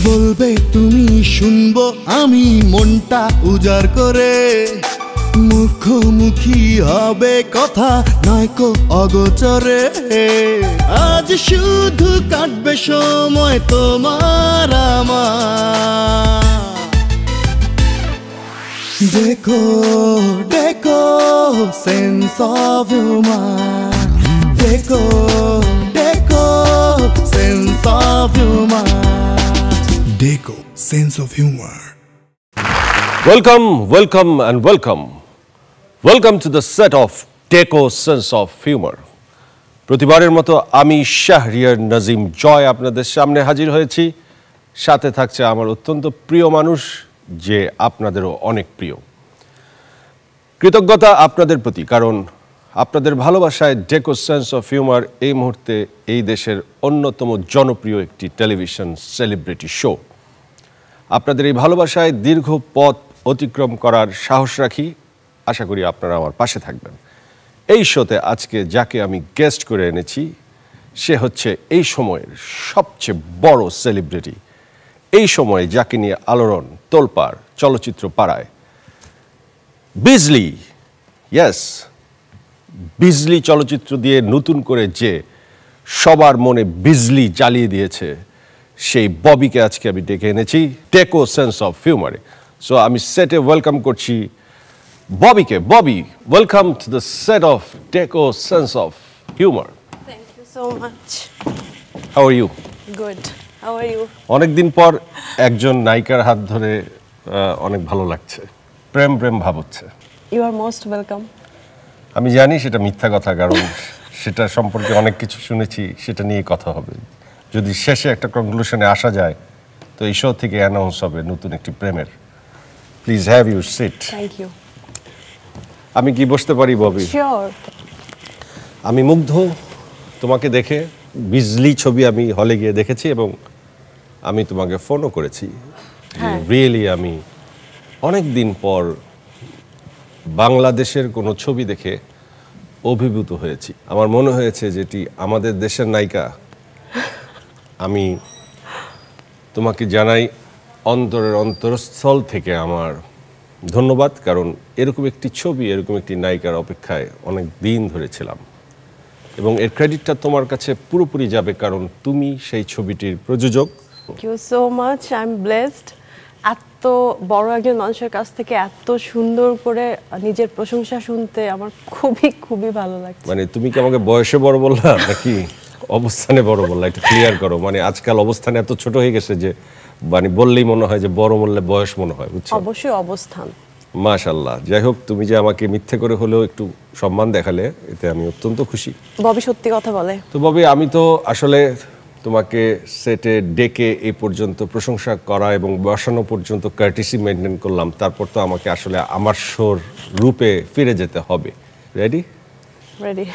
বলবে তুমি শুনবো আমি মনটা উজাড় করে মুখোমুখি হবে কথা নয়কো অগোচরে আজ শুধু কাটবে সময় তোমার আমার দেখো দেখো সেন্স অফ হিউমার দেখো দেখো sense of humour Deco, sense of humor. Welcome, welcome and welcome. Welcome to the set of Deco Sense of Humor. প্রতিবারের মতো আমি শাহরিয়ার নাজিম জয় আপনাদের সামনে হাজির হয়েছি। সাথে থাকছে আমার অত্যন্ত প্রিয় মানুষ যে আপনাদেরও অনেক প্রিয়। কৃতজ্ঞতা আপনাদের প্রতি, কারণ আপনাদের ভালোবাসায় ডেকো সেন্স অফ হিউমার এই মুহূর্তে এই দেশের অন্যতম জনপ্রিয় একটি টেলিভিশন সেলিব্রিটি শো। আপনাদের এই ভালোবাসায় দীর্ঘ পথ অতিক্রম করার সাহস রাখি। আশা করি আপনারা আমার পাশে থাকবেন। এই শোতে আজকে যাকে আমি গেস্ট করে এনেছি সে হচ্ছে এই সময়ের সবচেয়ে বড় সেলিব্রিটি। এই সময়ে যাকে নিয়ে আলোড়ন তোলপাড় চলচ্চিত্র পাড়ায়, বিজলি। ইয়েস, বিজলি চলচ্চিত্র দিয়ে নতুন করে যে সবার মনে বিজলি জ্বালিয়ে দিয়েছে সেই ববিকে আজকে আমি ডেকে এনেছি ডেকো সেন্স অফ হিউমারে। সো আমি সেটে ওয়েলকাম করছি ববিকে। Bobby, welcome to the set of deco sense of humour. Thank you so much. How are you? Good. How are you? অনেকদিন পর একজন নায়িকার হাত ধরে অনেক ভালো লাগছে। প্রেম প্রেম ভাব হচ্ছে। You are most welcome. আমি জানি সেটা মিথ্যা কথা, কারণ সেটা সম্পর্কে অনেক কিছু শুনেছি, সেটা নিয়ে কথা হবে। যদি শেষে একটা কনক্লুশনে আসা যায় তো এই শো থেকে অ্যানাউন্স হবে নতুন একটি প্রেমের। Please have your seat. Thank you. আমি কি বসতে পারি ববি? Sure. আমি মুগ্ধ তোমাকে দেখে। বিজলি ছবি আমি হলে গিয়ে দেখেছি এবং আমি তোমাকে ফোনও করেছি। হ্যাঁ। রিয়েলি আমি অনেক দিন পর বাংলাদেশের কোনো ছবি দেখে অভিভূত হয়েছি। আমার মনে হয়েছে যেটি আমাদের দেশের নায়িকা। আমি তোমাকে জানাই অন্তরের অন্তরস্থল থেকে আমার ধন্যবাদ, কারণ এরকম একটি ছবি, এরকম একটি নায়িকার অপেক্ষায় অনেক দিন ধরেছিলাম এবং এর ক্রেডিটটা তোমার কাছে পুরোপুরি যাবে, কারণ তুমি সেই ছবিটির প্রযোজক। Thank you so much. I'm blessed. এত বড় একজন মানুষের কাছ থেকে এত সুন্দর করে নিজের প্রশংসা শুনতে আমার খুবই খুবই ভালো লাগছে। মানে তুমি কি আমাকে বয়সে বড় বললা নাকি অবস্থানে বড় বললা? একটু ক্লিয়ার করো। মানে আজকাল অবস্থানে এত ছোট হয়ে গেছে যে মানে বললেই মনে হয় যে বড় বললে বয়স মনে হয়, বুঝছো? অবশ্যই অবস্থান। মাশাআল্লাহ। যাই হোক, তুমি যে আমাকে মিথ্যে করে হলেও একটু সম্মান দেখালে, এতে আমি অত্যন্ত খুশি। ববি সত্যি কথা বলে। তো ববি, আমি তো আসলে তোমাকে সেটে ডেকে এই পর্যন্ত প্রশংসা করা এবং বসানো পর্যন্ত কার্টিসি মেনটেন করলাম, তারপর তো আমাকে আসলে আমার শোর রূপে ফিরে যেতে হবে। রেডি? রেডি।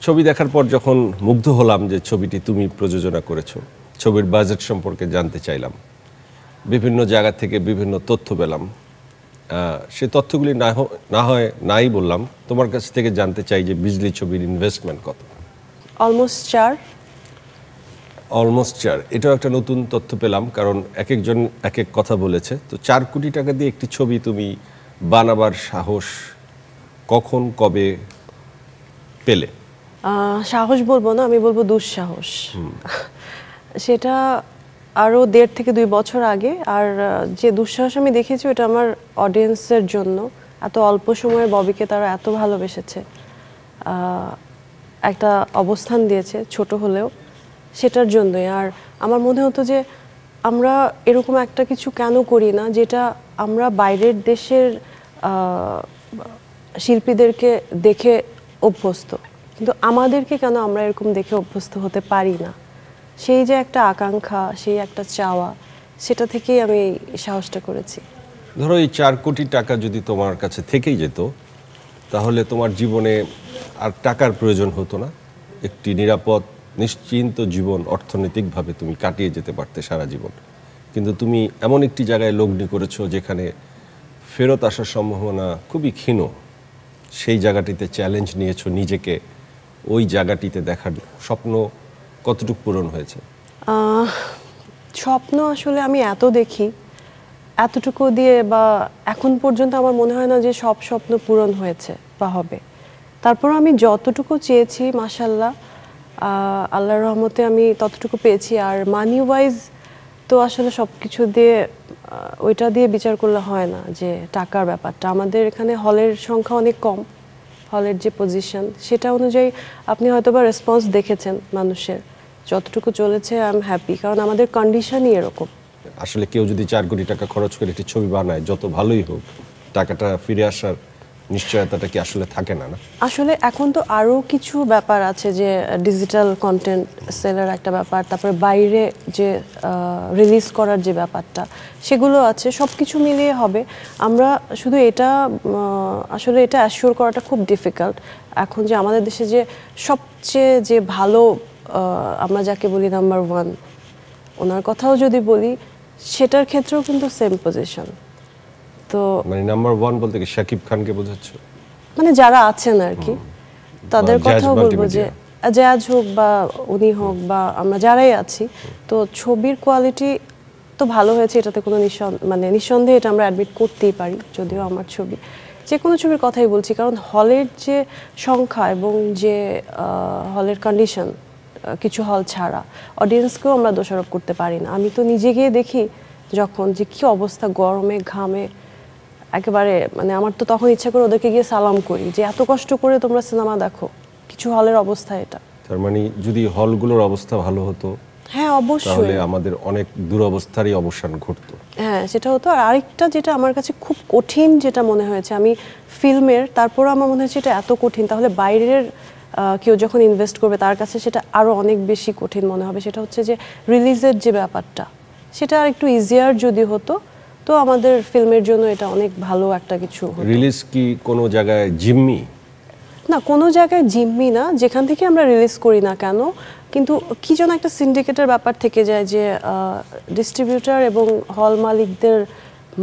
ছবি দেখার পর যখন মুগ্ধ হলাম যে ছবিটি তুমি প্রযোজনা করেছো, ছবির বাজেট সম্পর্কে জানতে চাইলাম। বিভিন্ন জায়গা থেকে বিভিন্ন তথ্য পেলাম। সে তথ্যগুলি না হয় নাই বললাম, তোমার কাছ থেকে জানতে চাই যে বিজলি ছবির ইনভেস্টমেন্ট কত? অলমোস্ট 4। অলমোস্ট 4। এটাও একটা নতুন তথ্য পেলাম, কারণ এক একজন এক এক কথা বলেছে। তো 4 কোটি টাকা দিয়ে একটি ছবি তুমি বানাবার সাহস কখন কবে পেলে? সাহস বলবো না, আমি বলবো দুঃসাহস। সেটা আরও 1.5 থেকে 2 বছর আগে। আর যে দুঃসাহস আমি দেখেছি ওটা আমার অডিয়েন্সের জন্য। এত অল্প সময়ে ববিকে তারা এত ভালোবেসেছে, একটা অবস্থান দিয়েছে ছোট হলেও, সেটার জন্যই। আর আমার মনে হতো যে আমরা এরকম একটা কিছু কেন করি না যেটা আমরা বাইরের দেশের শিল্পীদেরকে দেখে অভ্যস্ত, কিন্তু আমাদেরকে কেন আমরা এরকম দেখে অভ্যস্ত হতে পারি না। সেই যে একটা আকাঙ্ক্ষা, সেই একটা চাওয়া, সেটা থেকেই আমি সাহসটা করেছি। ধরো এই 4 কোটি টাকা যদি তোমার কাছে থেকেই যেত, তাহলে তোমার জীবনে আর টাকার প্রয়োজন হতো না। একটি নিরাপদ নিশ্চিন্ত জীবন অর্থনৈতিকভাবে তুমি কাটিয়ে যেতে পারতে সারা জীবন, কিন্তু তুমি এমন একটি জায়গায় লগ্নি করেছো যেখানে ফেরত আসার সম্ভাবনা খুবই ক্ষীণ। সেই জায়গাটিতে চ্যালেঞ্জ নিয়েছো নিজেকে, ওই জায়গাটিতে দেখার স্বপ্ন কতটুকু পূরণ হয়েছে? স্বপ্ন আসলে আমি এত দেখি, এতটুকু দিয়ে বা এখন পর্যন্ত আমার মনে হয় না যে সব স্বপ্ন পূরণ হয়েছে বা হবে। তারপর আমি যতটুকু চেয়েছি মাশাআল্লাহ আল্লাহর রহমতে আমি ততটুকু পেয়েছি। আর মানি ওয়াইজ তো আসলে সব কিছু দিয়ে ওইটা দিয়ে বিচার করলে হয় না যে টাকার ব্যাপারটা। আমাদের এখানে হলের সংখ্যা অনেক কম, হলের যে পজিশন সেটা অনুযায়ী আপনি হয়তো বা রেসপন্স দেখেছেন মানুষের, যতটুকু চলেছে আই এম হ্যাপি, কারণ আমাদের কন্ডিশনই এরকম। আসলে কেউ যদি 4 কোটি টাকা খরচ করে একটি ছবি বানায়, যত ভালোই হোক, টাকাটা ফিরে আসার নিশ্চয়তাটা কি আসলে থাকে না? আসলে এখন তো আরও কিছু ব্যাপার আছে, যে ডিজিটাল কন্টেন্ট সেলের একটা ব্যাপার, তারপরে বাইরে যে রিলিজ করার যে ব্যাপারটা সেগুলো আছে, সব কিছু মিলিয়ে হবে। আমরা শুধু এটা আসলে এটা অ্যাসিওর করাটা খুব ডিফিকাল্ট এখন, যে আমাদের দেশে যে সবচেয়ে যে ভালো আমরা যাকে বলি নাম্বার 1, ওনার কথাও যদি বলি সেটার ক্ষেত্রেও কিন্তু সেম পজিশন। তো মানে নাম্বার 1 বলতে কি শাকিব খানকে বোঝাচ্ছো? মানে যারা আছেন আর কি তাদের কথাও বলবো, যে জাজ হোক বা উনি হোক বা আমরা যারাই আছি, তো ছবির কোয়ালিটি তো ভালো হয়েছে, এটাতে কোনো নিঃসন্দেহে এটা আমরা অ্যাডমিট করতেই পারি। যদিও আমার ছবি, যে কোনো ছবির কথাই বলছি, কারণ হলের যে সংখ্যা এবং যে হলের কন্ডিশন, কিছু হল ছাড়া অডিয়েন্সকেও আমরা দোষারোপ করতে পারি না। আমি তো নিজে গিয়ে দেখি যখন, যে কি অবস্থা, গরমে ঘামে একেবারে, মানে আমার তো তখন ইচ্ছা করে ওদেরকে গিয়ে সালাম করি, যে এত কষ্ট করে তোমরা সিনেমা দেখো, কিছু হলের অবস্থা এটা। তার মানে যদি হলগুলোর অবস্থা ভালো হতো, হ্যাঁ অবশ্যই, তাহলে আমাদের অনেক দুরবস্থারই অবসান ঘটতো। হ্যাঁ সেটা হতো। আর আরেকটা যেটা আমার কাছে খুব কঠিন যেটা মনে হয়েছে, আমি ফিল্মের, তারপর আমার মনে হয়েছে এটা এত কঠিন, তাহলে বাইরের কেউ যখন ইনভেস্ট করবে তার কাছে সেটা আরও অনেক বেশি কঠিন মনে হবে। সেটা হচ্ছে যে রিলিজের যে ব্যাপারটা, সেটা আর একটু ইজিয়ার যদি হতো, তো আমাদের ফিল্মের জন্য এটা অনেক ভালো একটা কিছু হতো। রিলিজ কি কোনো জায়গায় জিম্মি? না, কোনো জায়গায় জিম্মি না, যেখান থেকে আমরা রিলিজ করি না কেন, কিন্তু কি যেন একটা সিন্ডিকেটের ব্যাপার থেকে যায়, যে ডিস্ট্রিবিউটর এবং হল মালিকদের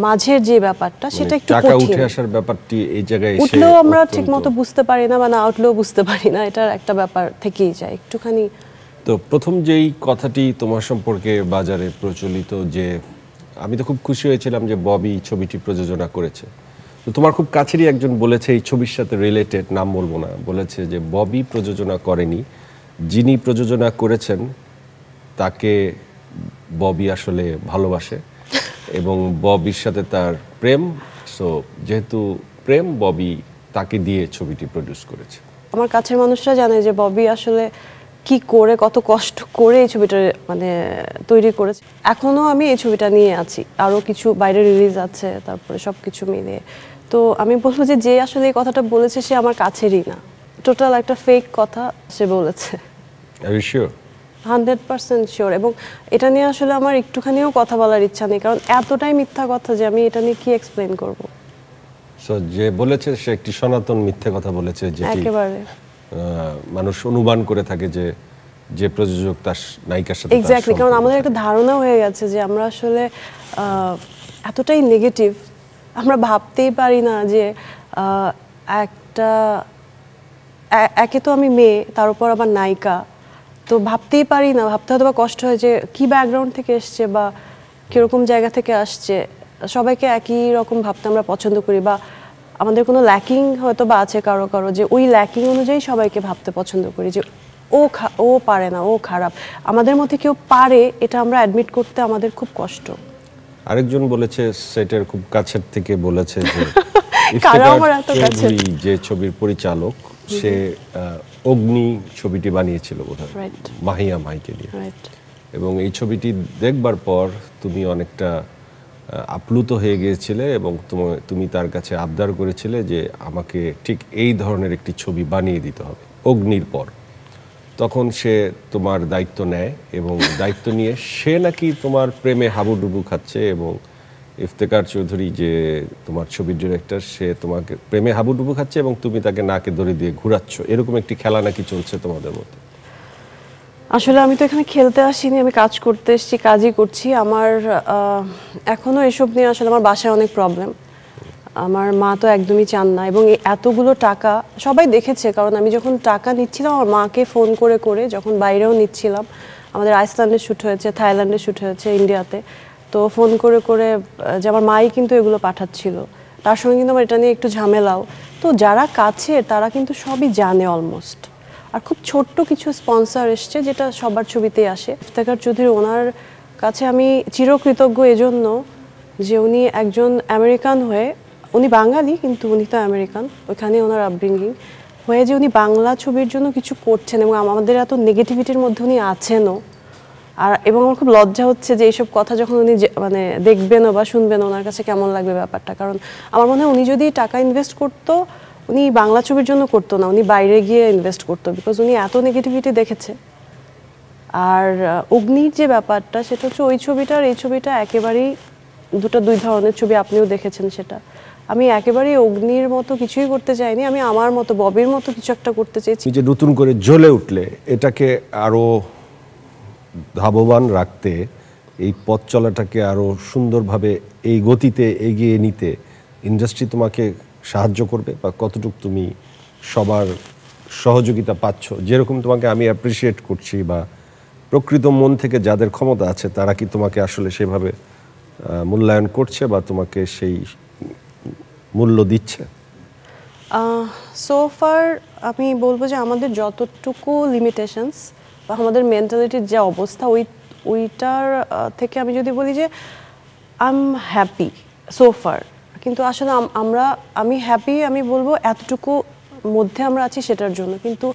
মাঝের যে ব্যাপারটা, সেটা একটু টাকা কঠিন। উঠে আসার ব্যাপারটি এই জায়গায় এসে উঠলেও আমরা ঠিকমতো বুঝতে পারি না, বা না উঠলেও বুঝতে পারি না, এটার একটা ব্যাপার থেকেই যায় একটুখানি। তো প্রথম যেই কথাটি তোমার সম্পর্কে বাজারে প্রচলিত, যে আমি তো খুব খুশি হয়েছিলাম যে ববি ছবিটি প্রযোজনা করেছে, তো তোমার খুব কাছেরই একজন বলেছে এই ছবির সাথে রিলেটেড, নাম বলবো না, বলেছে যে ববি প্রযোজনা করেনি, যিনি প্রযোজনা করেছেন তাকে ববি আসলে ভালোবাসে এবং ববির সাথে তার প্রেম, সো যেহেতু প্রেম, ববি তাকে দিয়ে ছবিটি প্রডিউস করেছে। আমার কাছের মানুষরা জানে যে ববি আসলে কি করে, কত কষ্ট করে এই ছবিটা মানে তৈরি করেছে। এখনো আমি এই ছবিটা নিয়ে আছি, আরও কিছু বাইরে রিলিজ আছে, তারপরে সব কিছু মিলিয়ে। তো আমি বলবো যে যে আসলে এই কথাটা বলেছে সে আমার কাছেরই না, টোটাল একটা ফেক কথা সে বলেছে। Are you sure? 100% শিওর। এবং এটা নিয়ে আসলে আমার একটুখানিও কথা বলার ইচ্ছা নেই, কারণ এতটাই মিথ্যা কথা যে আমি এটা নিয়ে কি এক্সপ্লেন করব। সো যে বলেছে সে একটি সনাতন মিথ্যে কথা বলেছে, যেটি একেবারে মানুষ অনুমান করে থাকে যে যে প্রযোজক তার নায়িকার সাথে। এক্স্যাক্টলি, কারণ আমাদের একটা ধারণা হয়ে গেছে যে আমরা আসলে এতটাই নেগেটিভ, আমরা ভাবতেই পারি না যে একটা একে তো আমি মেয়ে, তার উপর আবার নায়িকা, তো ভাবতেই পারি না, ভাবতে হয়তো বা কষ্ট হয় যে কী ব্যাকগ্রাউন্ড থেকে এসছে বা কীরকম জায়গা থেকে আসছে। সবাইকে একই রকম ভাবতে আমরা পছন্দ করি, বা আমাদের কোনো ল্যাকিং হয়তো বা আছে কারো কারো, যে ওই ল্যাকিং অনুযায়ী সবাইকে ভাবতে পছন্দ করি, যে ও পারে না, ও খারাপ। আমাদের মধ্যে কেউ পারে, এটা আমরা অ্যাডমিট করতে আমাদের খুব কষ্ট। আরেকজন বলেছে, সেটের খুব কাছের থেকে বলেছে যে যে ছবির পরিচালক, সে অগ্নি ছবিটি বানিয়েছিল বোধহয় মাহিয়া মাইকে দিয়ে, এবং এই ছবিটি দেখবার পর তুমি অনেকটা আপ্লুত হয়ে গিয়েছিলে এবং তুমি তার কাছে আবদার করেছিলে যে আমাকে ঠিক এই ধরনের একটি ছবি বানিয়ে দিতে হবে অগ্নির পর। তখন সে তোমার দায়িত্ব নেয় এবং দায়িত্ব নিয়ে সে নাকি তোমার প্রেমে হাবুডুবু খাচ্ছে, এবং ইফতেখার চৌধুরী যে তোমার ছবির ডিরেক্টর, সে তোমাকে প্রেমে হাবুডুবু খাচ্ছে এবং তুমি তাকে নাকে দড়ি দিয়ে ঘুরাচ্ছ, এরকম একটি খেলা নাকি চলছে তোমাদের মধ্যে। আসলে আমি তো এখানে খেলতে আসিনি, আমি কাজ করতে এসেছি, কাজই করছি। আমার এখনো এসব নিয়ে আসলে আমার বাসায় অনেক প্রবলেম। আমার মা তো একদমই চান না, এবং এই এতগুলো টাকা সবাই দেখেছে, কারণ আমি যখন টাকা নিচ্ছিলাম আমার মাকে ফোন করে করে, যখন বাইরেও নিচ্ছিলাম, আমাদের আইসল্যান্ডে শ্যুট হয়েছে, থাইল্যান্ডে শ্যুট হয়েছে, ইন্ডিয়াতে, তো ফোন করে করে যে আমার মাই কিন্তু এগুলো পাঠাচ্ছিল। তার সঙ্গে কিন্তু আমার এটা নিয়ে একটু ঝামেলাও। তো যারা কাছে তারা কিন্তু সবই জানে অলমোস্ট। আর খুব ছোট্ট কিছু স্পন্সর এসছে যেটা সবার ছবিতেই আসে। ইফতেখার চৌধুরী, ওনার কাছে আমি চিরকৃতজ্ঞ এজন্য যে উনি একজন আমেরিকান হয়ে, উনি বাঙালি কিন্তু উনি তো আমেরিকান, ওইখানে ওনার আপব্রিঙ্গিং হয়ে, যে উনি বাংলা ছবির জন্য কিছু করছেন এবং আমাদের এত নেগেটিভিটির মধ্যে উনি আছেনও। আর এবং আমার খুব লজ্জা হচ্ছে যে এইসব কথা যখন উনি মানে দেখবেন বা শুনবেন ওনার কাছে কেমন লাগবে ব্যাপারটা। কারণ আমার মনে হয় উনি যদি টাকা ইনভেস্ট করতো, উনি বাংলা ছবির জন্য করতো না, উনি বাইরে গিয়ে ইনভেস্ট করতো, বিকজ উনি এত নেগেটিভিটি দেখেছে। আর অগ্নির যে ব্যাপারটা, সেটা হচ্ছে ওই ছবিটা আর এই ছবিটা একেবারেই দুই ধরনের ছবি, আপনিও দেখেছেন সেটা। আমি একেবারেই অগ্নির মতো কিছুই করতে চাইনি, আমি আমার মতো ববির মতো কিছু একটা করতে চেয়েছি। যে নতুন করে জ্বলে উঠলে, এটাকে আরো ধাবমান রাখতে, এই পথ চলাটাকে আরো সুন্দরভাবে এই গতিতে এগিয়ে নিতে ইন্ডাস্ট্রি তোমাকে সাহায্য করবে, বা কতটুকু তুমি সবার সহযোগিতা পাচ্ছ? যেরকম তোমাকে আমি অ্যাপ্রিসিয়েট করছি, বা প্রকৃত মন থেকে যাদের ক্ষমতা আছে তারা কি তোমাকে আসলে সেভাবে মূল্যায়ন করছে বা তোমাকে সেই মূল্য দিচ্ছে? সো ফার আমি বলবো যে আমাদের যতটুকু লিমিটেশনস বা আমাদের মেন্টালিটির যে অবস্থা, ওইটার থেকে আমি যদি বলি যে I am happy so far. কিন্তু আসলে আমি হ্যাপি, আমি বলবো এতটুকু মধ্যে আমরা আছি সেটার জন্য। কিন্তু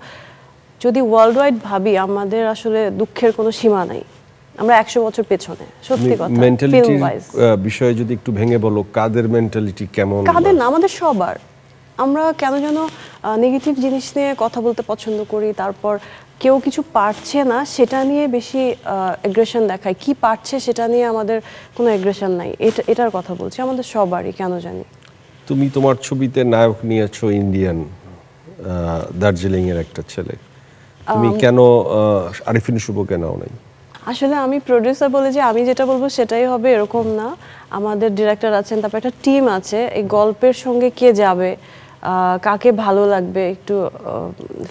যদি ওয়ার্ল্ড ওয়াইড ভাবি, আমাদের আসলে দুঃখের কোনো সীমা নাই। আমরা 100 বছর পেছনে, সত্যি কথা। মেন্টালিটির বিষয়ে যদি একটু ভেঙে বলো, কাদের মেন্টালিটি কেমন? কাদের না, আমাদের সবার। আমরা কেন যেন নেগেটিভ জিনিস নিয়ে কথা বলতে পছন্দ করি, তারপর কেউ কিছু পারছে না সেটা নিয়ে বেশি অ্যাগ্রেশন দেখায়, কি পারছে সেটা নিয়ে আমাদের কোনো অ্যাগ্রেশন নাই। এটার কথা বলছি, আমাদের সবারই কেন জানি। তুমি তোমার ছবিতে নায়ক নিয়েছো ইন্ডিয়ান, দার্জিলিং এর একটা ছেলে, তুমি কেন আরিফিন শুভকে নাও নাই? আসলে আমি প্রোডিউসার বলে যে আমি যেটা বলবো সেটাই হবে এরকম না। আমাদের ডিরেক্টর আছেন, তারপর একটা টিম আছে। এই গল্পের সঙ্গে কে যাবে, কাকে ভালো লাগবে, একটু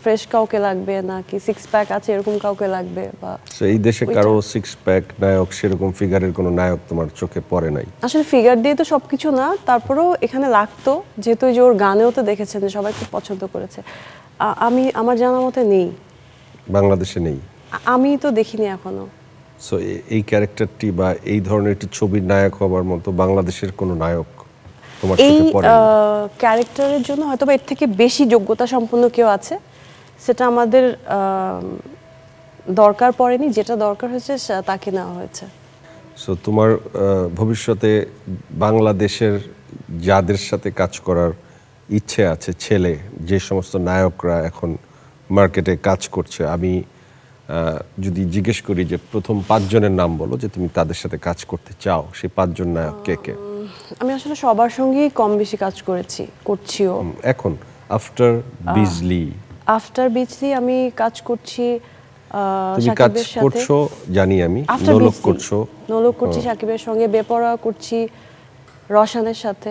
ফ্রেশ কাউকে লাগবে নাকি সিক্স প্যাক আছে এরকম কাউকে লাগবে, বা এই দেশে কারো সিক্স প্যাক নায়ক, সেরকম ফিগারের কোনো নায়ক তোমার চোখে পড়ে নাই? আসলে ফিগার দিয়ে তো সবকিছু না, তারপরেও এখানে লাগতো, যেহেতু যে ওর গানেও তো দেখেছেন যে সবাই খুব পছন্দ করেছে। আমার জানা মতে নেই, বাংলাদেশে নেই, আমি তো দেখিনি এখনো। সো এই ক্যারেক্টারটি বা এই ধরনের একটি ছবির নায়ক হবার মতো বাংলাদেশের কোনো নায়ক তোমার চোখে পড়ে? এই ক্যারেক্টারের জন্য হয়তো বা এর থেকে বেশি যোগ্যতা সম্পন্ন কেউ আছে, সেটা আমাদের দরকার পড়েনি। যেটা দরকার হয়েছে তাকে নেওয়া হয়েছে। সো তোমার ভবিষ্যতে বাংলাদেশের যাদের সাথে কাজ করার ইচ্ছে আছে, ছেলে যে সমস্ত নায়করা এখন মার্কেটে কাজ করছে, আমি যদি জিজ্ঞেস করি যে প্রথম 5 জনের নাম বলো যে তুমি তাদের সাথে কাজ করতে চাও, সেই 5 জন নায়ক কে কে? আমি আসলে সবার সঙ্গেই কম বেশি কাজ করছিও। এখন আফটার বিজলি আমি কাজ করছি, তুমি কাজ করছো জানি আমি, নোলক করছি সাকিবের সঙ্গে, বেপরোয়া করছি রওশনের সাথে,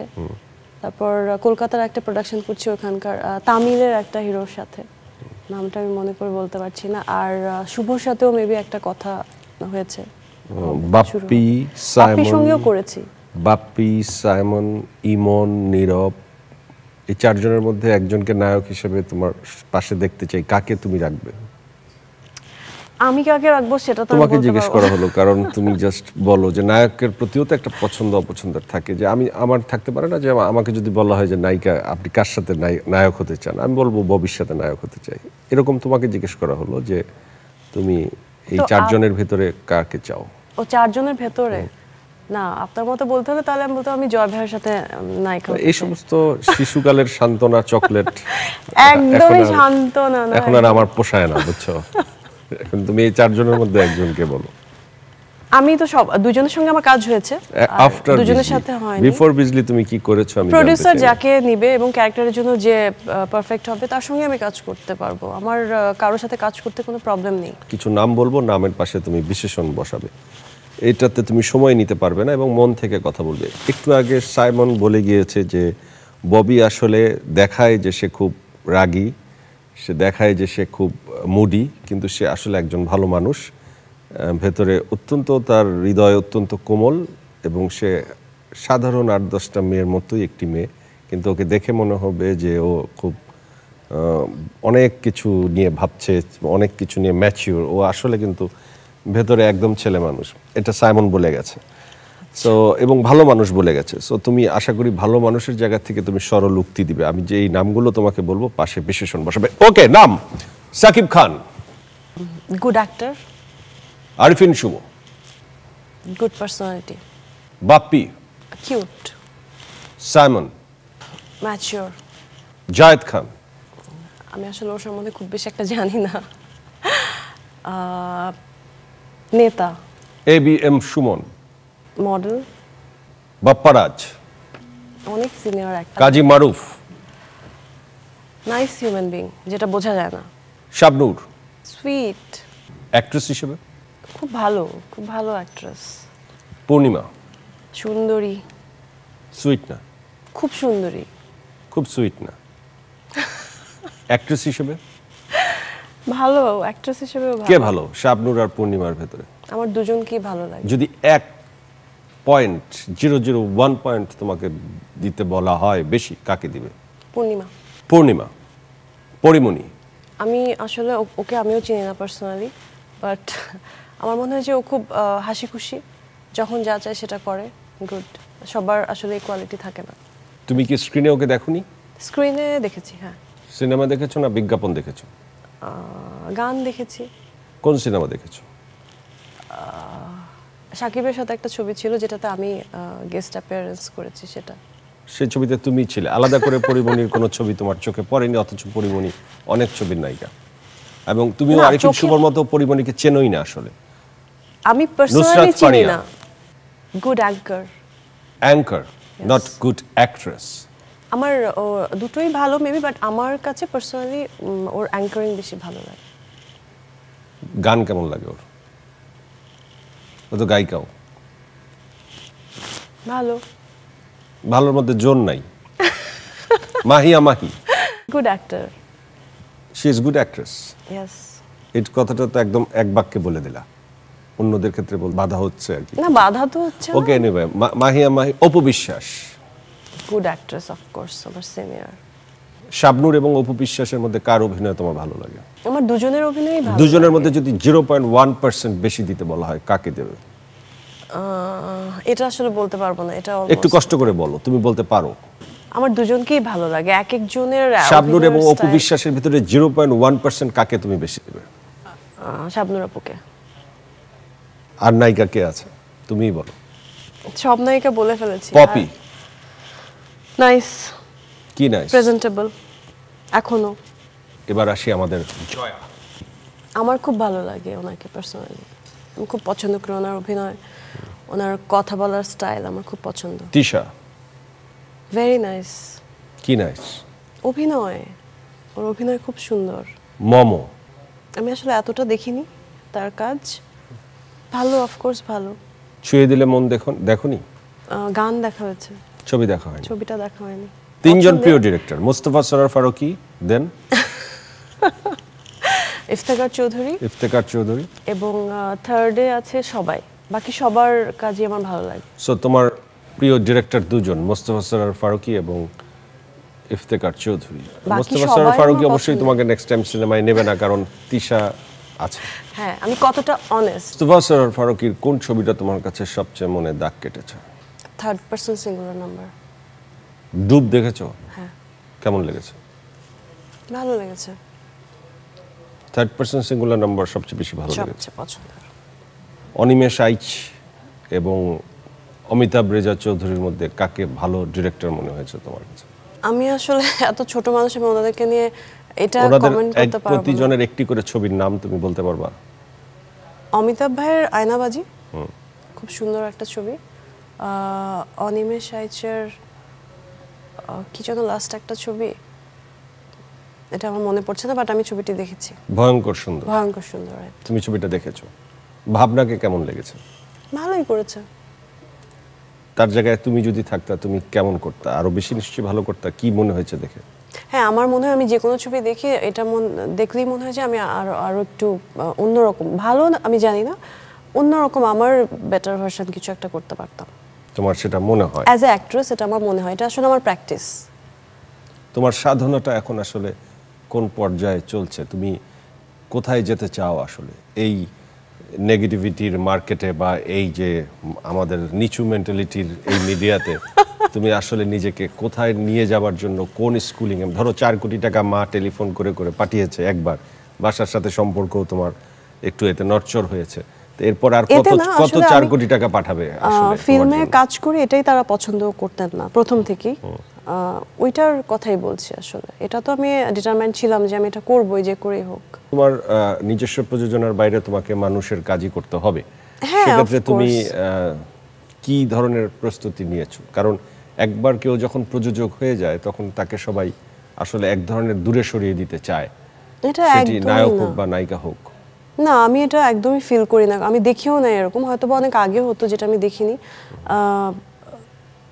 তারপর কলকাতার একটা প্রোডাকশন করছি ওখানকার তামিলের একটা হিরোর সাথে, নামটা আমি মনে করে বলতে পারছি না। আর শুভর সাথেও মেবি একটা কথা হয়েছে, বাপ্পির সঙ্গেও করেছি। বাপ্পি, সাইমন, ইমন, নীরব, এই 4 জনের মধ্যে একজনকে নায়ক হিসেবে তোমার পাশে দেখতে চাই, কাকে তুমি রাখবে? আমি কাকে রাখবো সেটা তো তোমাকে জিজ্ঞেস করা হলো কারণ তুমি জাস্ট বলো যে নায়কের প্রতিও তো একটা পছন্দ অপছন্দের থাকে, যে আমার থাকতে পারে না যে আমাকে যদি বলা হয় যে নায়িকা আপনি কার সাথে নায়ক হতে চান, আমি বলবো ববির সাথে নায়ক হতে চাই। এরকম তোমাকে জিজ্ঞেস করা হলো যে তুমি এই 4 জনের ভেতরে কাকে চাও? ও 4 জনের ভেতরে না, আপনার মতো বলতে হলে তাহলে আমি বলতে আমি জয় ভাইয়ের সাথে নায়িকা। এই সমস্ত শিশুকালের সান্ত্বনা চকলেট একদমই সান্ত্বনা না, এখন আর আমার পোষায় না, বুঝছো? এখন তুমি এই 4 জনের মধ্যে একজনকে বলো। আমি তো সব দুজনের সঙ্গে আমার কাজ হয়েছে, আফটার দুজনের সাথে হয়নি। বিফোর বিজলি তুমি কি করেছো আমি প্রোডিউসার যাকে নিবে এবং ক্যারেক্টারের জন্য যে পারফেক্ট হবে তার সঙ্গে আমি কাজ করতে পারবো, আমার কারোর সাথে কাজ করতে কোনো প্রবলেম নেই। কিছু নাম বলবো, নামের পাশে তুমি বিশেষণ বসাবে, এটাতে তুমি সময় নিতে পারবে না এবং মন থেকে কথা বলবে। একটু আগে সাইমন বলে গিয়েছে যে ববি আসলে দেখায় যে সে খুব রাগী, সে দেখায় যে সে খুব মুডি, কিন্তু সে আসলে একজন ভালো মানুষ, ভেতরে অত্যন্ত তার হৃদয় অত্যন্ত কোমল এবং সে সাধারণ 8-10টা মেয়ের মতোই একটি মেয়ে, কিন্তু ওকে দেখে মনে হবে যে ও খুব অনেক কিছু নিয়ে ভাবছে, অনেক কিছু নিয়ে ম্যাচিওর। ও আসলে কিন্তু ভেতরে একদম ছেলে মানুষ, এটা সাইমন বলে গেছে। সো এবং ভালো মানুষ বলে গেছে। সো তুমি আশা করি ভালো মানুষের জায়গা থেকে তুমি সরল উক্তি দিবে। আমি যে এই নামগুলো তোমাকে বলবো পাশে বিশেষণ বসাবে। ওকে, নাম Sakib Khan, good actor, Arifin Shuvo, good personality, Bappy, cute, Symon, mature. Zayed Khan, আমি আসলে ওর সম্বন্ধে খুব বেশি একটা জানি না। নেতা, ABM সুমন, মডেল, বাপ্পারাজ, অনেক সিনিয়র একটা, Kazi Maruf, nice human being, যেটা বোঝা যায় না, শাবনূর, সুইট, অ্যাক্ট্রেস হিসেবে খুব ভালো অ্যাক্ট্রেস, পূর্ণিমা, সুন্দরী, সুইট না, খুব সুন্দরী, খুব সুইট না, অ্যাক্ট্রেস হিসেবে ভালো অ্যাক্ট্রেস হিসেবেও কে ভালো। ভালো শাবনূর আর পূর্ণিমার ভেতরে? আমার দুজনকেই ভালো লাগে। যদি 1.001 পয়েন্ট তোমাকে দিতে বলা হয় বেশি, কাকে দিবে? পূর্ণিমা। পূর্ণিমা। পরিমণি, আমি আসলে ওকে আমিও চিনি না পার্সোনালি, বাট আমার মনে হয় যে ও খুব হাসি খুশি, যখন যা চায় সেটা করে, গুড। সবার আসলে কোয়ালিটি থাকে না। তুমি কি স্ক্রিনে ওকে দেখোনি? স্ক্রিনে দেখেছি, হ্যাঁ। সিনেমা দেখেছো না বিজ্ঞাপন দেখেছো? গান দেখেছি। কোন সিনেমা দেখেছো? সাকিবের সাথে একটা ছবি ছিল যেটাতে আমি গেস্ট অ্যাপিয়ারেন্স করেছি, সেটা। সেই ছবিতে তুমি ছিলে। আলাদা করে পরিমণির কোনো ছবি তোমার চোখে পড়েনি, অথচ পরিমণি অনেক ছবির নায়িকা, এবং তুমিও না, আরিফিন চোখে- শুভর মতো পরিমণিকে চেনোই না আসলে। আমি পার্সোনালি নুসরাত চিনি ফারিয়া। না। Good anchor. Anchor, not good actress. আমার দুটোই ভালো মেবি, বাট আমার কাছে পার্সোনালি ওর অ্যাঙ্কারিং বেশি ভালো লাগে। গান কেমন লাগে ওর? ও তো গায়িকাও। ভালো। ভালোর মধ্যে জোর নাই। Mahiya Mahi, good actor. She is good actress. Yes. এই কথাটা তো একদম এক বাক্যে বলে দিলা, অন্যদের ক্ষেত্রে বাধা হচ্ছে আর কি। না, বাধা তো হচ্ছে না। ওকে, anyway, Mahiya Mahi. Apu Biswas, good actress of course, আমার সিনিয়র। শাবনূর এবং অপু বিশ্বাসের মধ্যে কার অভিনয় তোমার ভালো লাগে? আমার দুজনের অভিনয়ই ভালো। দুজনের মধ্যে যদি 0.1% বেশি দিতে বলা হয়, কাকে দেবে? এটা আসলে বলতে পারবো না, এটা একটু কষ্ট করে বলো, তুমি বলতে পারো। আমার দুজনকেই ভালো লাগে, এক একজনের শাবনূর এবং অভিনয়ের অপু style। বিশ্বাসের ভিতরে 0.1% কাকে তুমি বেশি দেবে? শাবনূর আপুকে। আর নায়িকা কে আছে তুমিই বলো। সব নায়িকা বলে ফেলেছি। পপি, নাইস, কি নাইস। প্রেজেন্টেবল এখনো। এবার আসি আমাদের জয়া। আমার খুব ভালো লাগে ওনাকে পার্সোনালি, আমি খুব পছন্দ করি ওনার অভিনয়, ওনার কথা বলার স্টাইল আমার খুব পছন্দ। Tisha, very nice. কি নাইস? অভিনয়, ওর অভিনয় খুব সুন্দর। মমো, আমি আসলে এতটা দেখিনি তার কাজ, ভালো অফকোর্স ভালো। ছুঁয়ে দিলে মন দেখোনি? গান দেখা হয়েছে, ছবি দেখা হয়নি। ছবিটা দেখা হয়নি। তিনজন পছন্দের- প্রিয় ডিরেক্টর, মোস্তফা সরোয়ার ফারুকী, দেন ইফতেখার চৌধুরী, ইফতেখার চৌধুরী, এবং থার্ডে আছে সবাই, বাকি সবার কাজই আমার ভালো লাগে। সো তোমার প্রিয় ডিরেক্টর দুজন, মোস্তফা সরোয়ার ফারুকী এবং ইফতেখার চৌধুরী। বাকি মোস্তফা সবাই সরোয়ার ফারুকী আমার অবশ্যই পছন্দের। তোমাকে নেক্সট টাইম সিনেমায় নেবে না, কারণ তিশা আছে। হ্যাঁ, আমি কতটা অনেস্ট। মোস্তফা সরোয়ার ফারুকীর কোন ছবিটা তোমার কাছে সবচেয়ে মনে দাগ কেটেছে? Third person singular number. ডুব দেখেছো? হ্যাঁ, কেমন লেগেছে? ভালো লেগেছে, থার্ড পারসন সিঙ্গুলার নাম্বার সবচেয়ে বেশি ভালো লেগেছে। সবচেয়ে পছন্দের। অনিমেষ আইচ এবং অমিতাভ রেজা চৌধুরীর মধ্যে কাকে ভালো ডিরেক্টর মনে হয়েছে তোমার কাছে? আমি আসলে এত ছোট মানুষ, আমি ওনাদেরকে নিয়ে এটা ওনাদের কমেন্ট করতে পারবো না। প্রতিজনের একটি করে ছবির নাম তুমি বলতে পারবা? অমিতাভ ভাইয়ের আয়নাবাজি, খুব সুন্দর একটা ছবি। অনিমেষ আইচের কি যেন লাস্ট একটা ছবি, এটা আমার মনে পড়ছে না, বাট আমি ছবিটি দেখেছি। ভয়ঙ্কর সুন্দর। ভয়ঙ্কর সুন্দর। তুমি ছবিটা দেখেছো, ভাবনাকে কেমন লেগেছে? ভালোই করেছে। তার জায়গায় তুমি যদি থাকতা তুমি কেমন করতে? আরো বেশি নিশ্চয়ই ভালো করতে। কি মনে হয়েছে দেখে? হ্যাঁ, আমার মনে হয় আমি যে কোনো ছবি দেখি এটা দেখলেই মনে হয় যে আমি আরো একটু অন্যরকম, ভালো না আমি জানি না, অন্যরকম আমার বেটার ভার্সন কিছু একটা করতে পারতাম। তোমার সেটা মনে হয়? অ্যাজ এ অ্যাক্ট্রেস এটা আমার মনে হয়, এটা আসলে আমার প্র্যাকটিস। তোমার সাধনাটা এখন আসলে কোন পর্যায়ে চলছে? তুমি কোথায় যেতে চাও আসলে এই নেগেটিভিটির মার্কেটে বা এই যে আমাদের নিচু মেন্টালিটির এই মিডিয়াতে? তুমি আসলে নিজেকে কোথায় নিয়ে যাওয়ার জন্য কোন স্কুলিং এ? ধরো 4 কোটি টাকা মা টেলিফোন করে করে পাঠিয়েছে একবার, বাসার সাথে সম্পর্ক তোমার একটু এতে নড়চড় হয়েছে, তো এরপর আর কত 4 কোটি টাকা পাঠাবে? আসলে ফিল্মে কাজ করে এটাই তারা পছন্দ করতেন না প্রথম থেকেই, ওইটার কথাই বলছি আসলে। এটা তো আমি ডিটারমাইন্ড ছিলাম যে আমি এটা করবই, যে করেই হোক। তোমার নিজস্ব প্রযোজনার বাইরে তোমাকে মানুষের কাজই করতে হবে, হ্যাঁ, সেক্ষেত্রে তুমি কি ধরনের প্রস্তুতি নিয়েছো? কারণ একবার কেউ যখন প্রযোজক হয়ে যায় তখন তাকে সবাই আসলে এক ধরনের দূরে সরিয়ে দিতে চায়, এটা সেটি একদমই নায়ক না। হোক বা নায়িকা হোক। না, আমি এটা একদমই ফিল করি না, আমি দেখিও না এরকম, হয়তো বা অনেক আগে হতো যেটা আমি দেখিনি।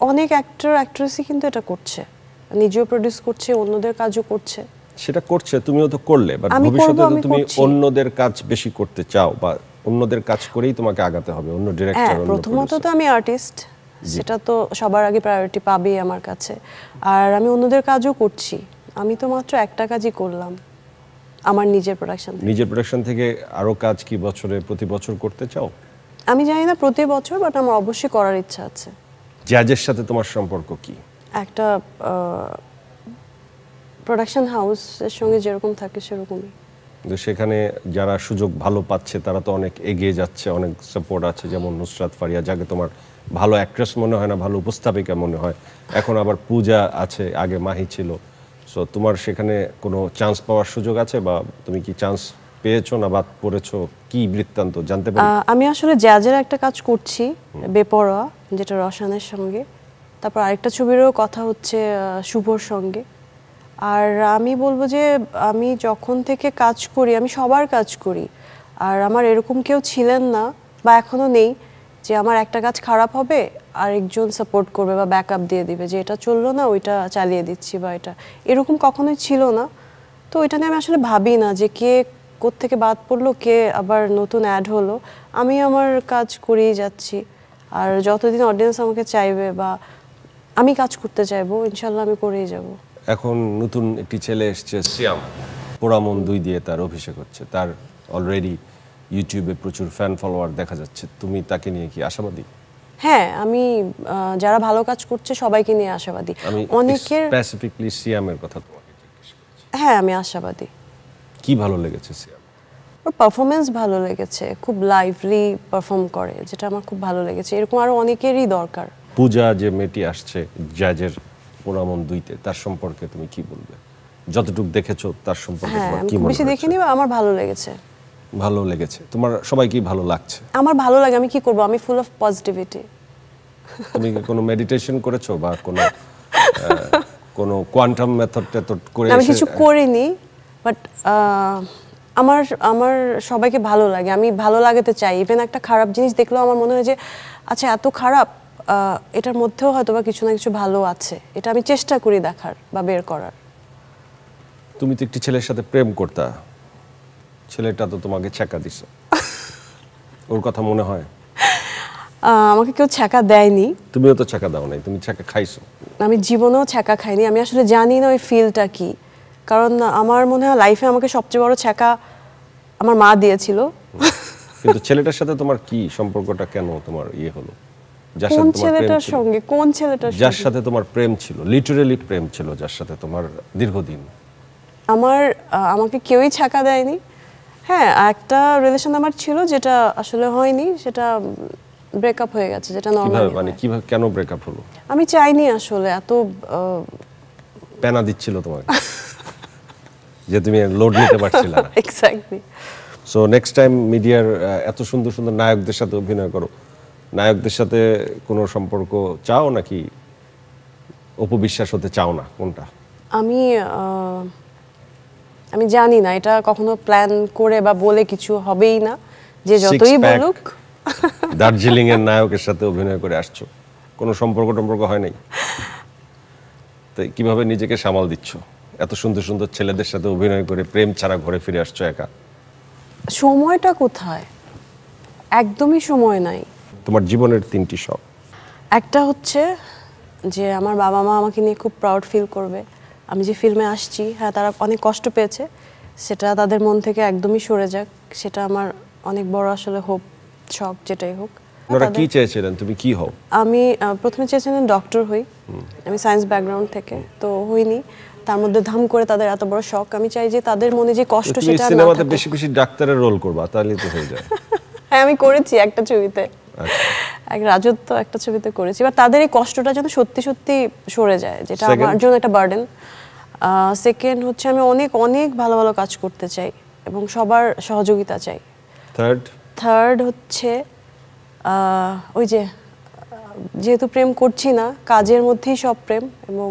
অনেক অ্যাক্টর অ্যাক্ট্রেসই কিন্তু এটা করছে, নিজেও প্রডিউস করছে, অন্যদের কাজও করছে। সেটা করছে, তুমিও তো করলে, বাট ভবিষ্যতে তো তুমি অন্যদের কাজ বেশি করতে চাও বা অন্যদের কাজ করেই তোমাকে আগাতে হবে, অন্য ডিরেক্টর, অন্য প্রথমত তো আমি আর্টিস্ট, সেটা তো সবার আগে প্রায়োরিটি পাবেই আমার কাছে। আর আমি অন্যদের কাজও করছি, আমি তো মাত্র একটা কাজই করলাম আমার নিজের প্রোডাকশন। নিজের প্রোডাকশন থেকে আরো কাজ কি বছরে প্রতি বছর করতে চাও? আমি জানি না প্রতি বছর, বাট আমার অবশ্যই করার ইচ্ছা আছে। জাজের সাথে তোমার সম্পর্ক কি? একটা প্রোডাকশন হাউসের সঙ্গে যেরকম থাকে সেরকমই। কিন্তু সেখানে যারা সুযোগ ভালো পাচ্ছে তারা তো অনেক এগিয়ে যাচ্ছে, অনেক সাপোর্ট আছে, যেমন নুসরাত ফারিয়া, যাকে তোমার ভালো অ্যাক্ট্রেস মনে হয় না, ভালো উপস্থাপিকা মনে হয়। এখন আবার পূজা আছে, আগে মাহি ছিল। সো তোমার সেখানে কোনো চান্স পাওয়ার সুযোগ আছে, বা তুমি কি চান্স পেয়েছো না বাদ পড়েছো? কি বৃত্তান্ত জানতে পারি? আমি আসলে জাজের একটা কাজ করছি, বেপরোয়া, যেটা রসানের সঙ্গে। তারপর আরেকটা ছবিরও কথা হচ্ছে শুভর সঙ্গে। আর আমি বলবো যে আমি যখন থেকে কাজ করি, আমি সবার কাজ করি, আর আমার এরকম কেউ ছিলেন না বা এখনো নেই যে আমার একটা কাজ খারাপ হবে আরেকজন সাপোর্ট করবে বা ব্যাকআপ দিয়ে দিবে যে এটা চললো না ওইটা চালিয়ে দিচ্ছি, বা এটা এরকম কখনোই ছিল না। তো এটা নিয়ে আমি আসলে ভাবি না যে কে কোত্থেকে বাদ পড়লো, কে আবার নতুন অ্যাড হলো। আমি আমার কাজ করেই যাচ্ছি, আর যতদিন অডিয়েন্স আমাকে চাইবে বা আমি কাজ করতে চাইবো, ইনশাল্লাহ আমি করেই যাব। এখন নতুন একটি ছেলে এসছে, সিয়াম, পোড়ামন 2 দিয়ে তার অভিষেক হচ্ছে। তার অলরেডি ইউটিউবে প্রচুর ফ্যান ফলোয়ার দেখা যাচ্ছে। তুমি তাকে নিয়ে কি আশাবাদী? হ্যাঁ, আমি যারা ভালো কাজ করছে সবাইকে নিয়ে আশাবাদী। আমি অনেকের স্পেসিফিকলি সিয়ামের কথা তোমাকে জিজ্ঞেস করছি। হ্যাঁ, আমি আশাবাদী। কি ভালো লেগেছে সিয়াম? ওর পারফরমেন্স ভালো লেগেছে, খুব লাইভলি পারফর্ম করে, যেটা আমার খুব ভালো লেগেছে। এরকম আরো অনেকেরই দরকার। পূজা যে মেয়েটি আসছে জাজের পোড়ামন 2-তে, তার সম্পর্কে তুমি কি বলবে? যতটুকু দেখেছো তার সম্পর্কে হ্যাঁ, তোমার আমি কি খুব মনে বেশি হচ্ছে? দেখিনি, বা আমার ভালো লেগেছে। ভালো লেগেছে তোমার? সবাইকেই ভালো লাগছে? আমার ভালো লাগে, আমি কি করব, আমি ফুল অফ পজিটিভিটি। তুমি কি কোনো মেডিটেশন করেছো বা কোনো কোয়ান্টাম মেথড করে? আমি কিছু করিনি, বাট আমার আমার সবাইকে ভালো লাগে, আমি ভালো লাগাতে চাই। ইভেন একটা খারাপ জিনিস দেখলেও আমার মনে হয় যে আচ্ছা এত খারাপ, এটার মধ্যেও হয়তো বা কিছু না কিছু ভালো আছে, এটা আমি চেষ্টা করি দেখার বা বের করার। তুমি তো একটি ছেলের সাথে প্রেম করতা, ছেলেটা তো তোমাকে ছ্যাঁকা দিছে, ওর কথা মনে হয়? আমাকে কেউ ছ্যাঁকা দেয়নি। তুমিও তো ছ্যাঁকা দাও নাই, তুমি ছ্যাঁকা খাইছো। আমি জীবনেও ছ্যাঁকা খাইনি, আমি আসলে জানি না ওই ফিলটা কি। কারণ আমার মনে হয় লাইফে আমাকে সবচেয়ে বড় ছ্যাঁকা আমার মা দিয়েছিল। কিন্তু ছেলেটার সাথে তোমার কি সম্পর্কটা, কেন তোমার হলো? কোন ছেলেটার সঙ্গে? কোন ছেলেটার সঙ্গে? যার সাথে তোমার প্রেম ছিল, লিটারালি প্রেম ছিল, যার সাথে তোমার দীর্ঘদিন। আমাকে কেউই ছ্যাঁকা দেয়নি। হ্যাঁ, একটা রিলেশন আমার ছিল যেটা আসলে হয়নি, সেটা ব্রেকআপ হয়ে গেছে, যেটা নরমাল। কিভাবে কেন ব্রেকআপ হলো? আমি চাইনি আসলে, এত পেনা দিচ্ছিল তোমাকে যে তুমি লোড নিতে পারছিলে না। এক্স্যাক্টলি। সো নেক্সট টাইম মিডিয়ার এত সুন্দর সুন্দর নায়কদের সাথে অভিনয় করো, নায়কদের সাথে কোনো সম্পর্ক চাও নাকি অপবিশ্বাস হতে চাও না, কোনটা? আমি জানি না, এটা কখনো প্ল্যান করে বা বলে কিছু হবেই না, যে যতই বলুক। দার্জিলিং এর নায়কের সাথে অভিনয় করে আসছো, কোনো সম্পর্ক হয় নাই, তাই কিভাবে নিজেকে সামাল দিচ্ছ? এত সুন্দর সুন্দর ছেলেদের সাথে অভিনয় করে প্রেম ছাড়া ঘরে ফিরে আসছো একা। সময়টা কোথায়, একদমই সময় নাই। তোমার জীবনের 3টি শখ? একটা হচ্ছে যে আমার বাবা মা আমাকে নিয়ে খুব প্রাউড ফিল করবে, আমি যে ফিল্মে আসছি। হ্যাঁ, তারা অনেক কষ্ট পেয়েছে, সেটা তাদের মন থেকে একদমই সরে যাক, সেটা আমার অনেক বড় আসলে হোপ, শখ যেটাই হোক। ওরা কি চেয়েছিলেন তুমি কি হও? আমি প্রথমে চেয়েছিলাম ডক্টর হই, আমি সায়েন্স ব্যাকগ্রাউন্ড থেকে, তো হইনি। তার মধ্যে ধাম করে তাদের এত বড় শখ, আমি চাই যে তাদের মনে যে কষ্ট সেটা না থাকে। সিনেমাতে বেশি বেশি ডাক্তারের রোল করবা, তাহলেই তো হয়ে যায়। হ্যাঁ, আমি করেছি একটা ছবিতে, এক রাজত্ব একটা ছবিতে করেছি, বাট তাদের এই কষ্টটা যেন সত্যি সত্যি সরে যায়, যেটা আমার জন্য একটা বার্ডেন। সেকেন্ড হচ্ছে আমি অনেক অনেক ভালো ভালো কাজ করতে চাই এবং সবার সহযোগিতা চাই। থার্ড হচ্ছে ওই যে যেহেতু প্রেম করছি না, কাজের মধ্যেই সব প্রেম, এবং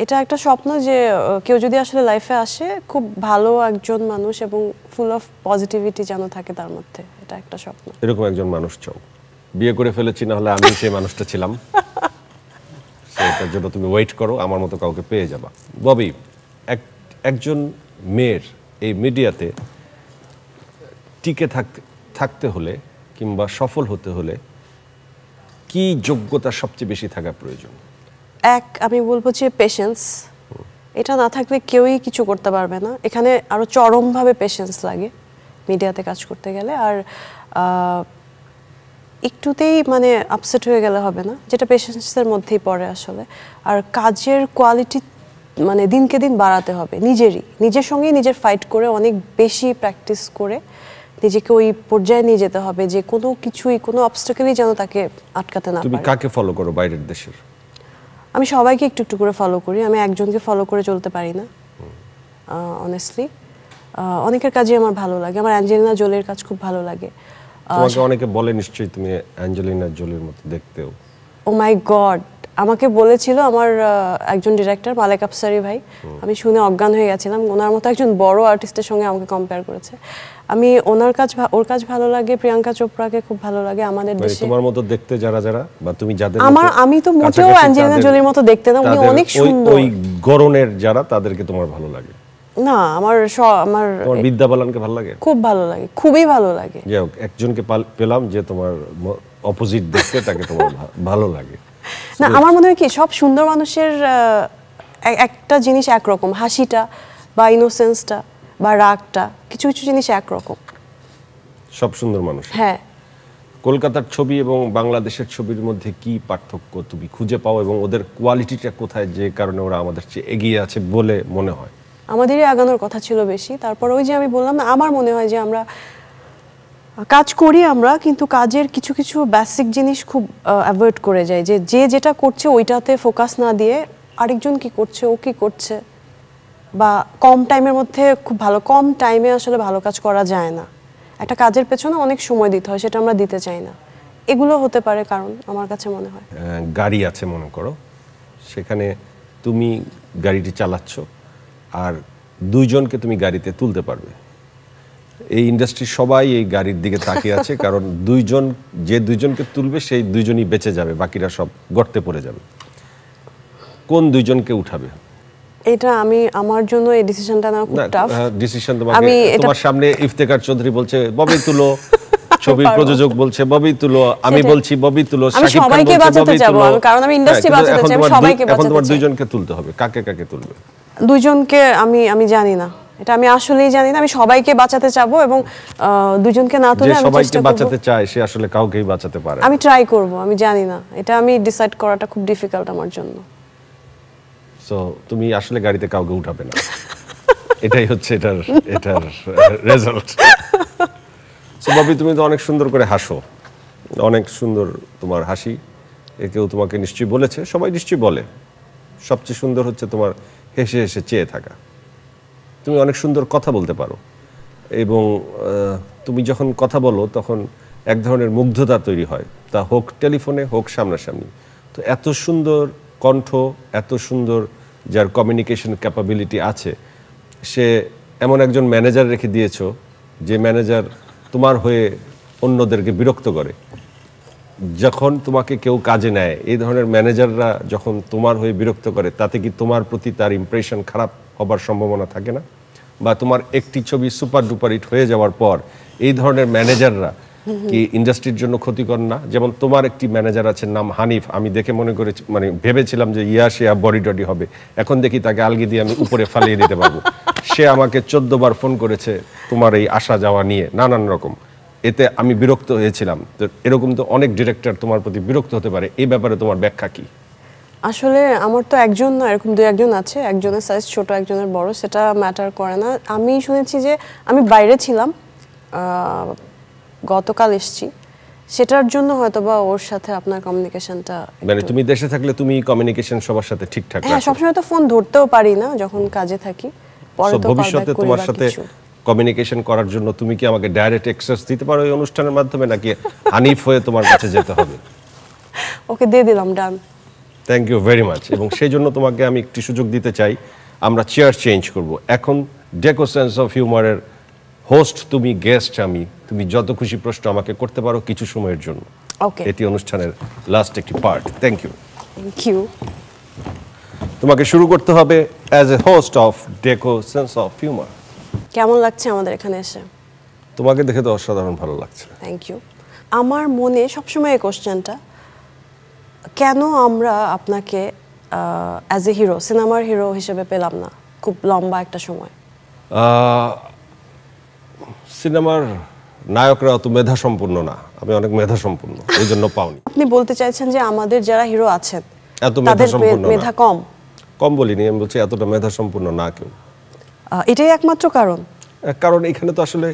এটা একটা স্বপ্ন যে কেউ যদি আসলে লাইফে আসে, খুব ভালো একজন মানুষ এবং ফুল অফ পজিটিভিটি যেন থাকে তার মধ্যে, এটা একটা স্বপ্ন। এরকম একজন মানুষ চাও? বিয়ে করে ফেলেছি, না হলে আমি সেই মানুষটা ছিলাম। সেটার জন্য তুমি ওয়েট করো, আমার মতো কাউকে পেয়ে যাবা। ববি, একজন মেয়ের এই মিডিয়াতে টিকে থাকতে হলে কিংবা সফল হতে হলে কি যোগ্যতা সবচেয়ে বেশি থাকা প্রয়োজন? আমি বলবো যে পেশেন্স, এটা না থাকলে কেউই কিছু করতে পারবে না। এখানে আরো চরমভাবে পেশেন্স লাগে মিডিয়াতে কাজ করতে গেলে, আর একটুতেই মানে আপসেট হয়ে গেলে হবে না, যেটা পেশেন্সের মধ্যেই পড়ে আসলে। আর কাজের কোয়ালিটি মানে দিনকে দিন বাড়াতে হবে, নিজের সঙ্গেই নিজের ফাইট করে, অনেক বেশি প্র্যাকটিস করে নিজেকে ওই পর্যায়ে নিয়ে যেতে হবে যে কোনো অবস্টাকেলই যেন তাকে আটকাতে না পারে। তুমি কাকে ফলো করো বাইরের দেশের? আমি সবাইকে একটু একটু করে ফলো করি, আমি একজনকে ফলো করে চলতে পারি না অনেস্টলি। অনেকের কাজই আমার ভালো লাগে, আমার অ্যাঞ্জেলিনা জোলির কাজ খুব ভালো লাগে। তোমাকে অনেকে বলে নিশ্চয়ই তুমি অ্যাঞ্জেলিনা জোলির মতো দেখতেও। ও মাই গড, আমাকে বলেছিল আমার একজন ডিরেক্টর মালেক আফসারি ভাই, আমি শুনে অজ্ঞান হয়ে গেছিলাম। ওনার মতো একজন বড় আর্টিস্টের সঙ্গে আমাকে কম্পেয়ার করেছে। আমি ওর কাজ ভালো লাগে, প্রিয়াঙ্কা চোপড়াকে খুব ভালো লাগে আমাদের দেশে। তোমার মতো দেখতে যারা বা তুমি যাদের আমি তো মোটেও অ্যাঞ্জেলিনা জোলির মতো দেখতে না, উনি অনেক সুন্দর। ওই গরনের যারা, তাদেরকে তোমার ভালো লাগে না? আমার বিদ্যা বালানকে ভালো লাগে, খুব ভালো লাগে, খুবই ভালো লাগে। যাই হোক, একজনকে পেলাম যে তোমার অপোজিট দেখতে, তাকে তোমার ভালো লাগে না। আমার মনে হয় কি, সব সুন্দর মানুষের একটা জিনিস একরকম, হাসিটা বা ইনোসেন্সটা বা রাগটা, কিছু কিছু জিনিস একরকম। সব সুন্দর মানুষ। হ্যাঁ। কলকাতার ছবি এবং বাংলাদেশের ছবির মধ্যে কি পার্থক্য তুমি খুঁজে পাও, এবং ওদের কোয়ালিটিটা কোথায়, যে কারণে ওরা আমাদের চেয়ে এগিয়ে আছে বলে মনে হয়? আমাদেরই আগানোর কথা ছিল বেশি। তারপর ওই যে আমি বললাম না, আমার মনে হয় যে আমরা কাজ করি কিন্তু কাজের কিছু কিছু বেসিক জিনিস খুব অ্যাভয়েড করে যাই, যে যেটা করছে ওইটাতে ফোকাস না দিয়ে আরেকজন কি করছে, ও কি করছে, বা কম টাইমের মধ্যে কম টাইমে আসলে ভালো কাজ করা যায় না। একটা কাজের পেছনে অনেক সময় দিতে হয়, সেটা আমরা দিতে চাই না। এগুলো হতে পারে কারণ, আমার কাছে মনে হয়। গাড়ি আছে মনে করো, সেখানে তুমি গাড়িটি চালাচ্ছ, আর দুইজনকে তুমি গাড়িতে তুলতে পারবে। এই ইন্ডাস্ট্রির সবাই এই গাড়ির দিকে তাকিয়ে আছে, কারণ দুইজনকে তুলবে সেই দুইজনই বেঁচে যাবে, বাকিরা সব গর্তে পড়ে যাবে। কোন দুইজনকে উঠাবে? এটা আমার জন্য এই ডিসিশনটা না খুব টাফ ডিসিশন। তোমার সামনে ইফতেখার চৌধুরী বলছে ববি তুলো, ছবির প্রযোজক বলছে ববি তুলো, আমি বলছি ববি তুলো, শাকিব খান বলছে ববি তুলো, কারণ আমি ইন্ডাস্ট্রি বাঁচাতে চাই, আমি সবাইকে বাঁচাতে চাই। এখন তোমার দুইজনকে তুলতে হবে, কাকে তুলবে? দুইজনকে আমি জানি না, এটা আমি আসলেই জানি না। আমি সবাইকে বাঁচাতে চাবো, এবং দুইজনকে না তুলে আমি চেষ্টা করব। সবাইকে বাঁচাতে চায় সে আসলে কাউকেই বাঁচাতে পারে। আমি ট্রাই করব, আমি জানি না, এটা আমি ডিসাইড করাটা খুব ডিফিকাল্ট আমার জন্য। সো তুমি আসলে গাড়িতে কাউকে উঠাবে না, এটাই হচ্ছে এটার রেজাল্ট। সো ববি, তুমি তো অনেক সুন্দর করে হাসো, অনেক সুন্দর তোমার হাসি। কেউ তোমাকে নিশ্চয়ই বলেছে, সবাই নিশ্চয়ই বলে, সবচেয়ে সুন্দর হচ্ছে তোমার হেসে হেসে চেয়ে থাকা। তুমি অনেক সুন্দর কথা বলতে পারো, এবং তুমি যখন কথা বলো তখন এক ধরনের মুগ্ধতা তৈরি হয়, তা হোক টেলিফোনে হোক সামনাসামনি। তো এত সুন্দর কণ্ঠ, এত সুন্দর যার কমিউনিকেশন ক্যাপাবিলিটি আছে, সে এমন একজন ম্যানেজার রেখে দিয়েছো যে ম্যানেজার তোমার হয়ে অন্যদেরকে বিরক্ত করে। যখন তোমাকে কেউ কাজে নেয়, এই ধরনের ম্যানেজাররা যখন তোমার হয়ে বিরক্ত করে, তাতে কি তোমার প্রতি তার ইমপ্রেশন খারাপ হবার সম্ভাবনা থাকে না? বা তোমার একটি ছবি সুপার ডুপার হিট হয়ে যাওয়ার পর এই ধরনের ম্যানেজাররা কি ইন্ডাস্ট্রির জন্য ক্ষতিকর না? যেমন তোমার একটি ম্যানেজার আছে নাম হানিফ, আমি দেখে মনে করে মানে ভেবেছিলাম যে শিয়া বডি টডি হবে, এখন দেখি তাকে আলগি দিয়ে আমি উপরে ফালিয়ে দিতে পারবো। সে আমাকে 14 বার ফোন করেছে তোমার এই আসা যাওয়া নিয়ে নানান রকম, এতে আমি বিরক্ত হয়েছিলাম। তো এরকম তো অনেক ডিরেক্টর তোমার প্রতি বিরক্ত হতে পারে, এই ব্যাপারে তোমার ব্যাখ্যা কি? আসলে আমার তো একজন না, এরকম 2-1 আছে, একজনের সাইজ ছোট একজনের বড়, সেটা ম্যাটার করে না। আমি শুনেছি যে আমি বাইরে ছিলাম, গতকাল এসেছি, সেটার জন্য হয়তোবা ওর সাথে আপনার কমিউনিকেশনটা, মানে তুমি দেশে থাকলে তুমি কমিউনিকেশন সবার সাথে ঠিকঠাক রাখো? হ্যাঁ, সবসময় তো ফোন ধরতেও পারি না যখন কাজে থাকি, পরে তো ভবিষ্যতে তোমার সাথে কমিউনিকেশন করার জন্য তুমি কি আমাকে ডাইরেক্ট অ্যাক্সেস দিতে পারো এই অনুষ্ঠানের মাধ্যমে, নাকি হানিফ হয়ে তোমার কাছে যেতে হবে? ওকে দিয়ে দিলাম, done. Thank you very much. এবং সেই জন্য তোমাকে আমি একটি সুযোগ দিতে চাই, আমরা চেয়ার চেঞ্জ করব। এখন ডেকো সেন্স অফ হিউমারের হোস্ট তুমি, গেস্ট আমি, তুমি যত খুশি প্রশ্ন আমাকে করতে পারো কিছু সময়ের জন্য। ওকে, এটি অনুষ্ঠানের লাস্ট একটি part. Thank you. Thank you. তোমাকে শুরু করতে হবে as a host of deco sense of humour. কেমন লাগছে আমাদের এখানে এসে? তোমাকে দেখে তো অসাধারণ ভালো লাগছে। Thank you. আমার মনে সবসময় এই কোশ্চেনটা, কেন আমরা আপনাকে অ্যাজ এ হিরো, সিনেমার হিরো হিসেবে পেলাম না খুব লম্বা একটা সময়? সিনেমার নায়করা অত মেধা সম্পূর্ণ না, আমি অনেক মেধা সম্পূর্ণ, এই জন্য পাওনি। আপনি বলতে চাইছেন যে আমাদের যারা হিরো আছেন এত মেধা সম্পূর্ণ না? মেধা কম? কম বলিনি, আমি বলছি এতটা মেধা সম্পূর্ণ না কেউ। এটাই একমাত্র কারণ? কারণ এখানে তো আসলে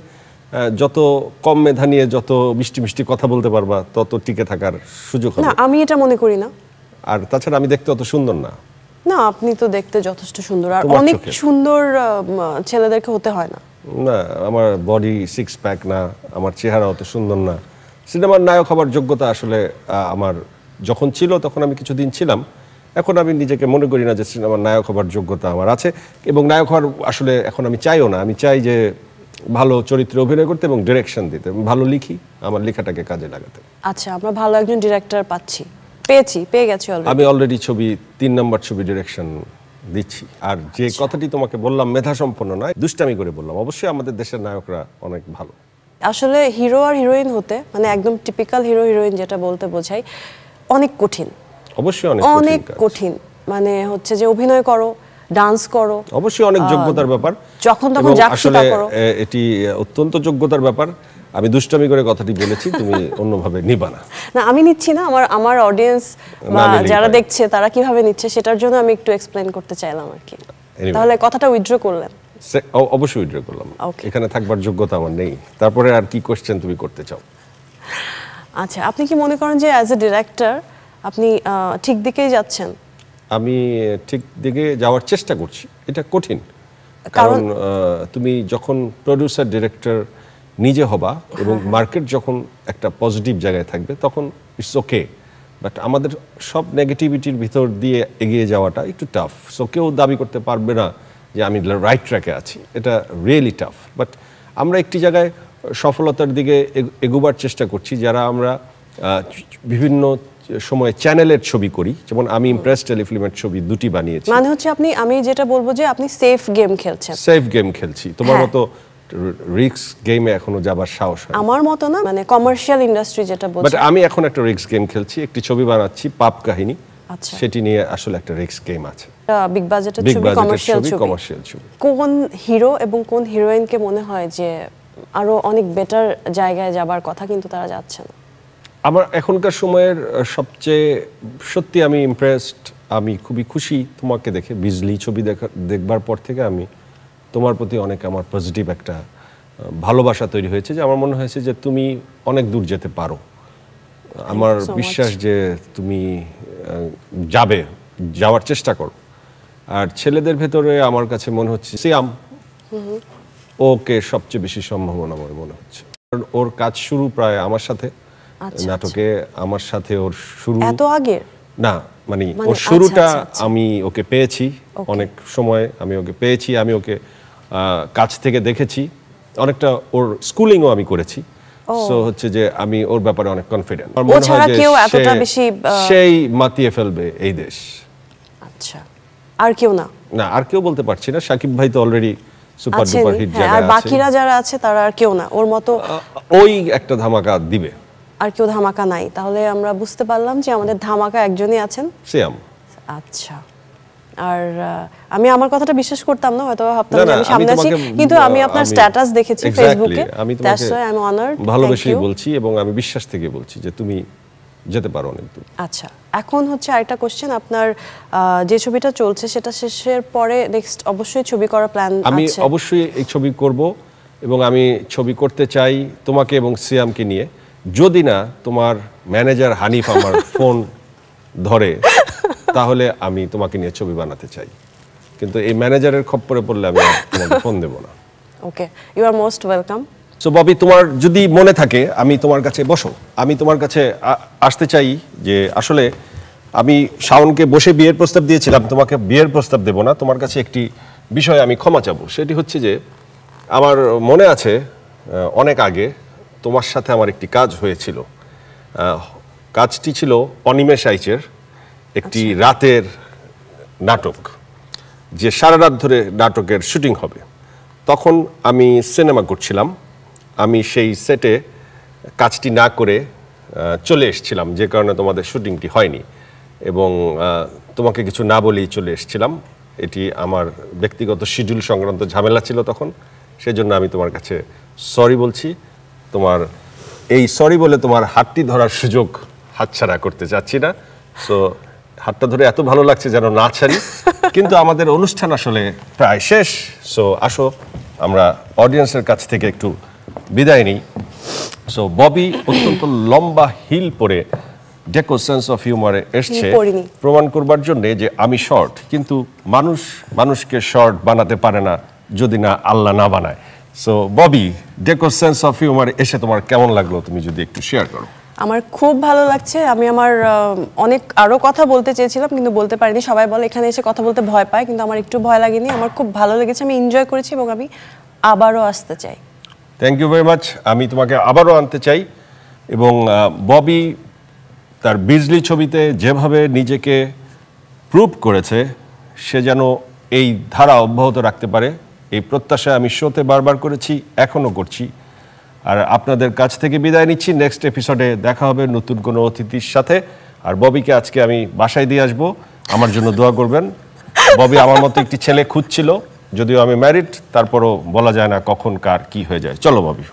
যত কম মেধা নিয়ে যত মিষ্টি মিষ্টি কথা বলতে পারবা তত টিকে থাকার সুযোগ হবে। না, আমি এটা মনে করি না। আর তাছাড়া আমি দেখতে অত সুন্দর না। না, আপনি তো দেখতে যথেষ্ট সুন্দর, আর তোমার অনেক চোখে। সুন্দর ছেলেদেরকে হতে হয় না। না, আমার বডি 6 প্যাক না, আমার চেহারা অত সুন্দর না। সিনেমার নায়ক হবার যোগ্যতা আসলে আমার যখন ছিল তখন আমি কিছুদিন ছিলাম, এখন আমি নিজেকে মনে করি না যে সিনেমার নায়ক হবার যোগ্যতা আমার আছে। এবং নায়ক হওয়ার আসলে এখন আমি চাইও না, আমি চাই যে ভালো চরিত্রে অভিনয় করতে এবং ডিরেকশন দিতে, ভালো লিখি, আমার লেখাটাকে কাজে লাগাতে। আচ্ছা, আমরা ভালো একজন ডিরেক্টর পেয়ে গেছি অলরেডি। আমি অলরেডি 3 নম্বর ছবি ডিরেকশন দিচ্ছি। আর যে কথাটি তোমাকে বললাম মেধা সম্পন্ন নয়, দুষ্টামি করে বললাম, অবশ্যই আমাদের দেশের নায়করা অনেক ভালো। আসলে হিরো আর হিরোইন হতে, মানে একদম টিপিক্যাল হিরো হিরোইন যেটা বলতে বোঝাই, অনেক কঠিন। অবশ্যই অনেক কঠিন, মানে হচ্ছে যে অভিনয় করো, ডান্স করো, অবশ্যই অনেক যোগ্যতার ব্যাপার। যখন তখন যা খুশি তা করো। এটি অত্যন্ত যোগ্যতার ব্যাপার। আমি দুষ্টামি করে কথাটি বলেছি, তুমি অন্যভাবে নিবা না। না, আমি নিচ্ছি না, আমার অডিয়েন্স বা যারা দেখছে তারা কিভাবে নিচ্ছে সেটার জন্য আমি একটু এক্সপ্লেইন করতে চাইলাম আর কি। তাহলে কথাটা উইথড্র করলেন? অবশ্যই উইথড্র করলাম। Okay. এখানে থাকবার যোগ্যতা আমার নেই। তারপরে আর কি কোশ্চেন তুমি করতে চাও? আচ্ছা, আপনি কি মনে করেন যে অ্যাজ এ ডিরেক্টর আপনি ঠিক দিকেই যাচ্ছেন? আমি ঠিক দিকে যাওয়ার চেষ্টা করছি। এটা কঠিন, কারণ তুমি যখন প্রোডিউসার ডিরেক্টর নিজে হবা এবং মার্কেট যখন একটা পজিটিভ জায়গায় থাকবে তখন ইটস ওকে, বাট আমাদের সব নেগেটিভিটির ভিতর দিয়ে এগিয়ে যাওয়াটা একটু টাফ। সো কেউ দাবি করতে পারবে না যে আমি রাইট ট্র্যাকে আছি, এটা রিয়েলি টাফ। বাট আমরা একটি জায়গায় সফলতার দিকে এগোবার চেষ্টা করছি, যারা আমরা বিভিন্ন সময় চ্যানেলের ছবি করি, যেমন আমি ইমপ্রেস টেলিফিল্মের ছবি 2টি বানিয়েছি। মানে হচ্ছে আমি যেটা বলবো যে আপনি সেফ গেম খেলছেন। সেফ গেম খেলছি, তোমার মতো রিস্ক গেমে এখনো যাবার সাহস হয় আমার মতো না, মানে কমার্শিয়াল ইন্ডাস্ট্রি যেটা বলছে। বাট আমি এখন একটা রিস্ক গেম খেলছি, একটি ছবি বানাচ্ছি পাপ কাহিনী। আচ্ছা, সেটি নিয়ে আসলে একটা রিস্ক গেম আছে। বিগ বাজেটের বিগ ছবি, বাজেটের কমার্শিয়াল ছবি। ছবি। কোন হিরো এবং কোন হিরোইনকে মনে হয় যে আরো অনেক বেটার জায়গায় যাবার কথা কিন্তু তারা যাচ্ছে না? আমার এখনকার সময়ের সবচেয়ে সত্যি আমি ইমপ্রেসড, আমি খুবই খুশি তোমাকে দেখে। বিজলি ছবি দেখবার পর থেকে আমি তোমার প্রতি অনেক আমার পজিটিভ একটা ভালোবাসা তৈরি হয়েছে, যে আমার মনে হয়েছে যে তুমি অনেক দূর যেতে পারো। আমার বিশ্বাস যে তুমি যাওয়ার চেষ্টা করো। আর ছেলেদের ভেতরে আমার কাছে মনে হচ্ছে সিয়াম, ওকে সবচেয়ে বেশি সম্ভাবনাময় মনে হচ্ছে। ওর কাজ শুরু প্রায় আমার সাথে, আচ্ছা, নাটকে আমার সাথে ওর শুরু। এত আগে? না, মানে ওর আচ্ছা, শুরুটা আচ্ছা। আমি ওকে পেয়েছি অনেক সময়, আমি ওকে পেয়েছি, আমি ওকে কাছ থেকে দেখেছি, অনেকটা ওর স্কুলিংও আমি করেছি। সো হচ্ছে যে আমি ওর ব্যাপারে অনেক কনফিডেন্ট। আমার মনে হয় ছাড়া যে কেউ এতটা বেশি সেই মাতিয়ে ফেলবে এই দেশ। আচ্ছা, আর কেউ না? না, আর কেউ বলতে পারছি না। সাকিব ভাই তো অলরেডি সুপার আছেনই, ডুপার হিট হ্যাঁ, জায়গায় আর আছে। বাকিরা যারা আছে তারা আর কেউ না ওর মতো। ওই একটা ধামাকা দিবে। আর কেউ ধামাকা নাই, তাহলে আমরা বুঝতে পারলাম যে আমাদের ধামাকা একজনই আছেন। সিয়াম। আচ্ছা, আর আমি আমার কথাটা বিশ্বাস করতাম না, হয়তো ভাবতাম না, যে না, আমি সামনে আমি আছি, তোমাকে, কিন্তু আমি আপনার স্ট্যাটাস দেখেছি Exactly, ফেসবুকে, আমি দ্যাটস তোমাকে হোয়াই আই এম অনার্ড। ভালোবেসেই বলছি এবং আমি বিশ্বাস থেকে বলছি যে তুমি যেতে পারো অনেক দূর। আচ্ছা, এখন হচ্ছে আরেকটা কোশ্চেন, আপনার যে ছবিটা চলছে সেটা শেষের পরে নেক্সট অবশ্যই ছবি করার প্ল্যান আছে? আমি অবশ্যই এই ছবি করব এবং আমি ছবি করতে চাই তোমাকে এবং সিয়ামকে নিয়ে, যদি না তোমার ম্যানেজার হানিফ আমার ফোন ধরে তাহলে আমি তোমাকে নিয়ে ছবি বানাতে চাই, কিন্তু এই ম্যানেজারের খপ্পরে পড়লে আমি তোমাকে ফোন দেব না। Okay, you are most welcome. So Bobby, তোমার যদি মনে থাকে, আমি তোমার কাছে বসো, আমি তোমার কাছে আসতে চাই যে আসলে আমি শাওনকে বসে বিয়ের প্রস্তাব দিয়েছিলাম, তোমাকে বিয়ের প্রস্তাব দেব না। তোমার কাছে একটি বিষয়ে আমি ক্ষমা চাবো, সেটি হচ্ছে যে আমার মনে আছে অনেক আগে তোমার সাথে আমার একটি কাজ হয়েছিল। কাজটি ছিল অনিমেষ আইচের একটি রাতের নাটক, যে সারা রাত ধরে নাটকের শুটিং হবে। তখন আমি সিনেমা করছিলাম, আমি সেই সেটে কাজটি না করে চলে এসেছিলাম, যে কারণে তোমাদের শুটিংটি হয়নি এবং তোমাকে কিছু না বলেই চলে এসেছিলাম। এটি আমার ব্যক্তিগত শিডিউল সংক্রান্ত ঝামেলা ছিল তখন, সেজন্য আমি তোমার কাছে সরি বলছি। তোমার এই সরি বলে তোমার হাতটি ধরার সুযোগ হাতছাড়া করতে চাচ্ছি না। সো হাতটা ধরে এত ভালো লাগছে যেন না ছাড়ি, কিন্তু আমাদের অনুষ্ঠান আসলে প্রায় শেষ। সো আসো আমরা অডিয়েন্সের কাছ থেকে একটু বিদায় নিই। সো ববি অত্যন্ত লম্বা হিল পরে ডেকো সেন্স অফ হিউমারে এসছে প্রমাণ করবার জন্য যে আমি শর্ট, কিন্তু মানুষ মানুষকে শর্ট বানাতে পারে না যদি না আল্লাহ না বানায়। So Bobby, deco sense of হিউমারে এসে তোমার কেমন লাগলো, তুমি যদি একটু শেয়ার করো। আমার খুব ভালো লাগছে। আমি আমার অনেক আরো কথা বলতে চেয়েছিলাম কিন্তু বলতে পারিনি। সবাই বলে এখানে এসে কথা বলতে ভয় পায়, কিন্তু আমার একটু ভয় লাগেনি। আমার খুব ভালো লেগেছে, আমি এনজয় করেছি এবং আমি আবারও আসতে চাই। Thank you very much. আমি তোমাকে আবারও আনতে চাই এবং ববি তার বিজলি ছবিতে যেভাবে নিজেকে প্রুভ করেছে, সে যেন এই ধারা অব্যাহত রাখতে পারে, এই প্রত্যাশা আমি শোতে বারবার করেছি, এখনও করছি। আর আপনাদের কাছ থেকে বিদায় নিচ্ছি। নেক্সট এপিসোডে দেখা হবে নতুন কোনো অতিথির সাথে। আর ববিকে আজকে আমি বাসায় দিয়ে আসবো, আমার জন্য দোয়া করবেন। ববি আমার মতো একটি ছেলে খুঁজছিল, যদিও আমি ম্যারিড, তারপরও বলা যায় না কখন কার কি হয়ে যায়। চলো ববি।